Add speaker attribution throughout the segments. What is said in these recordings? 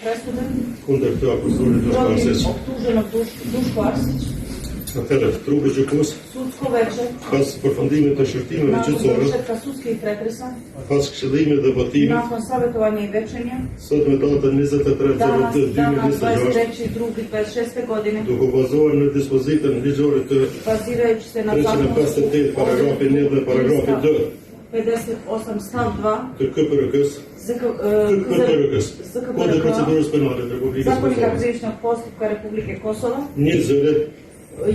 Speaker 1: presude
Speaker 2: kundër të akuzuarit Duško
Speaker 1: protiv
Speaker 2: Arsić.
Speaker 1: optuženog Duško Arsić,
Speaker 2: Atëherë, trupi gjykues,
Speaker 1: sudsko veće,
Speaker 2: pas përfundimit të shërtimeve
Speaker 1: nakon
Speaker 2: gjyqësore,
Speaker 1: završetka sudskih pretresa,
Speaker 2: pas këshillimit dhe votimit,
Speaker 1: nakon savjetovanja i večenja,
Speaker 2: sot me datën 23/2026,
Speaker 1: 23.2.26. godine,
Speaker 2: duke bazuar në dispozitën ligjore të
Speaker 1: bazirajući se na zakon
Speaker 2: 358 paragrafi 1 dhe paragrafi 2
Speaker 1: 58 stav 2
Speaker 2: të KPRK-s, Kodit procedurës penale të Republikës
Speaker 1: Zakonika
Speaker 2: Kosovës,
Speaker 1: krivičnog postupka Republike Kosova,
Speaker 2: një zëre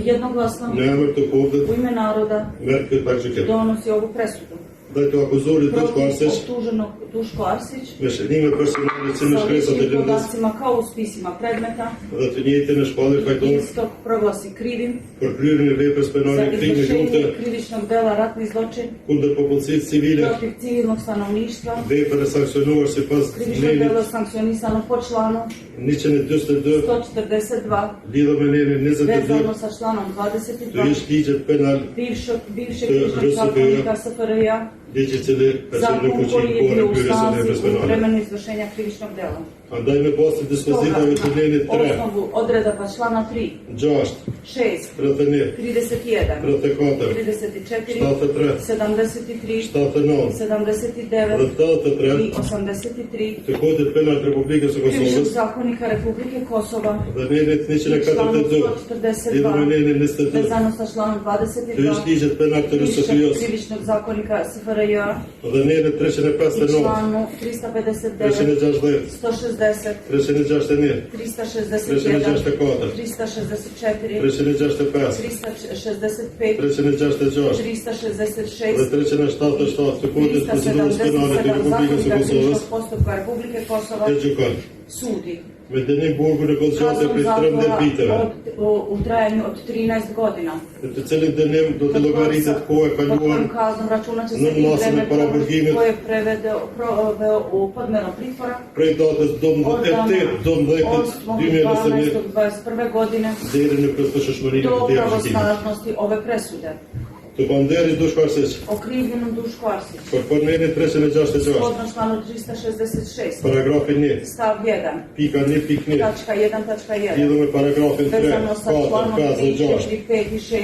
Speaker 1: jednoglasno
Speaker 2: në emër të popullit
Speaker 1: u ime naroda
Speaker 2: merr këtë paraqitje.
Speaker 1: donosi ovu presudu.
Speaker 2: Dhe të akuzuarit Duško
Speaker 1: Protiv
Speaker 2: Arsić
Speaker 1: optuženog Duško Arsić
Speaker 2: me shënime personale si në
Speaker 1: sa
Speaker 2: shkresat e
Speaker 1: ličnim
Speaker 2: lëndës
Speaker 1: podacima kao u spisima predmeta
Speaker 2: dhe të njëjtën e shpallë fajtor
Speaker 1: istog proglasi krivim
Speaker 2: për kryerjen e veprës
Speaker 1: za
Speaker 2: penale krimi
Speaker 1: izvršenje
Speaker 2: lufte
Speaker 1: krivičnog dela ratni zločin
Speaker 2: kundër popullsisë civile,
Speaker 1: protiv civilnog stanovništva,
Speaker 2: vepër e sankcionuar sipas
Speaker 1: krivično
Speaker 2: nenit
Speaker 1: delo sankcionisano po članu
Speaker 2: 142
Speaker 1: 142
Speaker 2: lidhur me nenin 22
Speaker 1: vezano sa članom
Speaker 2: të
Speaker 1: 22
Speaker 2: ish ligjet penal,
Speaker 1: bivšeg
Speaker 2: Të
Speaker 1: krivičnog
Speaker 2: RSP-ja,
Speaker 1: zakonika SFRJ-a,
Speaker 2: ligji i cili person nuk
Speaker 1: zakon
Speaker 2: po
Speaker 1: koji je
Speaker 2: qenë
Speaker 1: bio u
Speaker 2: kryerjes së
Speaker 1: snazi
Speaker 2: veprës
Speaker 1: u
Speaker 2: penale.
Speaker 1: vremenu izvršenja krivičnog dela.
Speaker 2: Andaj me pas të dispozitave të nenit 3,
Speaker 1: Osnovu odredaba člana 3,
Speaker 2: 6,
Speaker 1: 6,
Speaker 2: 31,
Speaker 1: 31,
Speaker 2: 34,
Speaker 1: 34,
Speaker 2: 73,
Speaker 1: 73,
Speaker 2: 79,
Speaker 1: 79
Speaker 2: 83
Speaker 1: i 83
Speaker 2: të Kodit penal të Republikës së
Speaker 1: Krivičnog
Speaker 2: Kosovës
Speaker 1: zakonika Republike Kosova
Speaker 2: dhe nenit
Speaker 1: i članu
Speaker 2: 142 lidhur me
Speaker 1: 142
Speaker 2: nenin 22
Speaker 1: vezano sa članom
Speaker 2: të ish
Speaker 1: 22
Speaker 2: ligjet penal të
Speaker 1: bivšeg
Speaker 2: RSP-s
Speaker 1: krivičnog zakonika SFRJ-a
Speaker 2: dhe nenit
Speaker 1: i
Speaker 2: 359,
Speaker 1: članu 359,
Speaker 2: 360,
Speaker 1: 160,
Speaker 2: 361,
Speaker 1: 361,
Speaker 2: 364,
Speaker 1: 364,
Speaker 2: 365,
Speaker 1: 365,
Speaker 2: 366
Speaker 1: 366,
Speaker 2: dhe 377 të Kodit procedurës penale të
Speaker 1: 377
Speaker 2: Republikës së
Speaker 1: zakonika
Speaker 2: Kosovës
Speaker 1: krivičnog postupka Republike Kosova
Speaker 2: e gjykon
Speaker 1: sudi
Speaker 2: me dënim burgu në konzgjate
Speaker 1: kaznom
Speaker 2: prej 13
Speaker 1: zatvora
Speaker 2: viteve,
Speaker 1: u trajanju od 13 godina.
Speaker 2: në të cilin dënim do të llogaritet koha e
Speaker 1: Pod
Speaker 2: kaluar
Speaker 1: kojom kaznom računat će se
Speaker 2: në
Speaker 1: i
Speaker 2: masën e
Speaker 1: vreme
Speaker 2: paraburgimit
Speaker 1: koje je proveo u podmerom pritvora
Speaker 2: prej datës 12/8/2021
Speaker 1: 8.12.2021 godine
Speaker 2: deri në plotësishmërinë
Speaker 1: do
Speaker 2: e këtij aktimi.
Speaker 1: pravosnažnosti ove presude.
Speaker 2: Të banderit Duško Arsić
Speaker 1: Okrivljenom Duško Arsić,
Speaker 2: për fornenin 366,
Speaker 1: shodno članu 366,
Speaker 2: paragrafi 1,
Speaker 1: stav 1,
Speaker 2: pika 1.1,
Speaker 1: tačka 1, tačka 1,
Speaker 2: lidhur me paragrafin 3,
Speaker 1: vezano sa
Speaker 2: 4,
Speaker 1: članom
Speaker 2: 5 dhe
Speaker 1: 3,
Speaker 2: 6,
Speaker 1: 4, 5 i 6,